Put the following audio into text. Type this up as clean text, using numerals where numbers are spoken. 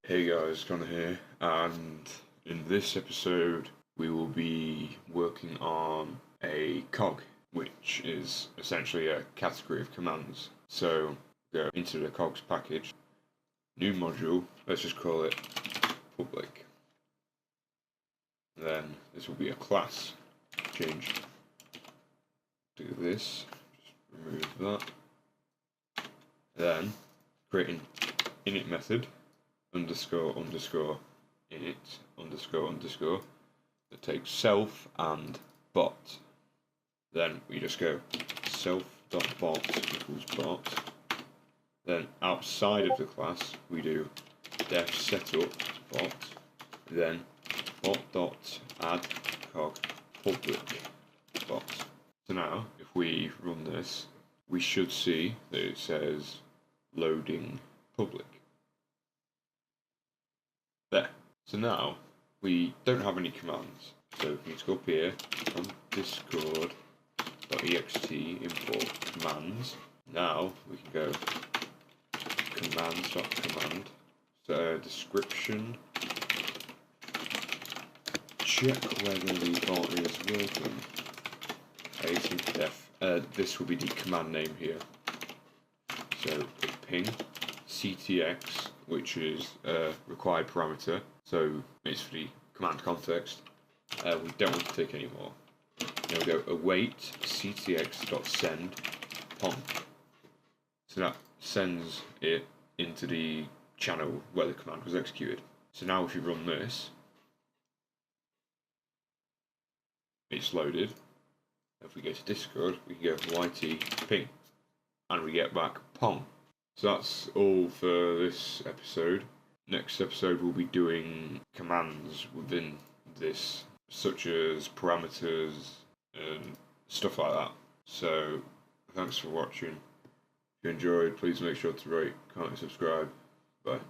Hey guys, Connor here, and in this episode we will be working on a cog, which is essentially a category of commands. So go into the cogs package, new module, let's just call it public. Then this will be a class, change, do this, just remove that. Then create an init method, underscore init underscore that takes self and bot. Then we just go self.bot equals bot. Then outside of the class we do def setup bot. Then bot.add cog public bot. So now if we run this, we should see that it says loading public. There. So now we don't have any commands. So we need to go up here on discord.ext import commands. Now we can go commands.command. So description. Check whether the bot is working. Async def. This will be the command name here. So ping ctx, which is a required parameter, so it's for the command context. We don't want to take any more. Now we go await ctx.send pong. So that sends it into the channel where the command was executed. So now if you run this, it's loaded. If we go to Discord, we can go yt ping, and we get back pong. So that's all for this episode. Next episode we'll be doing commands within this, such as parameters and stuff like that. So thanks for watching. If you enjoyed, please make sure to rate, comment and subscribe. Bye.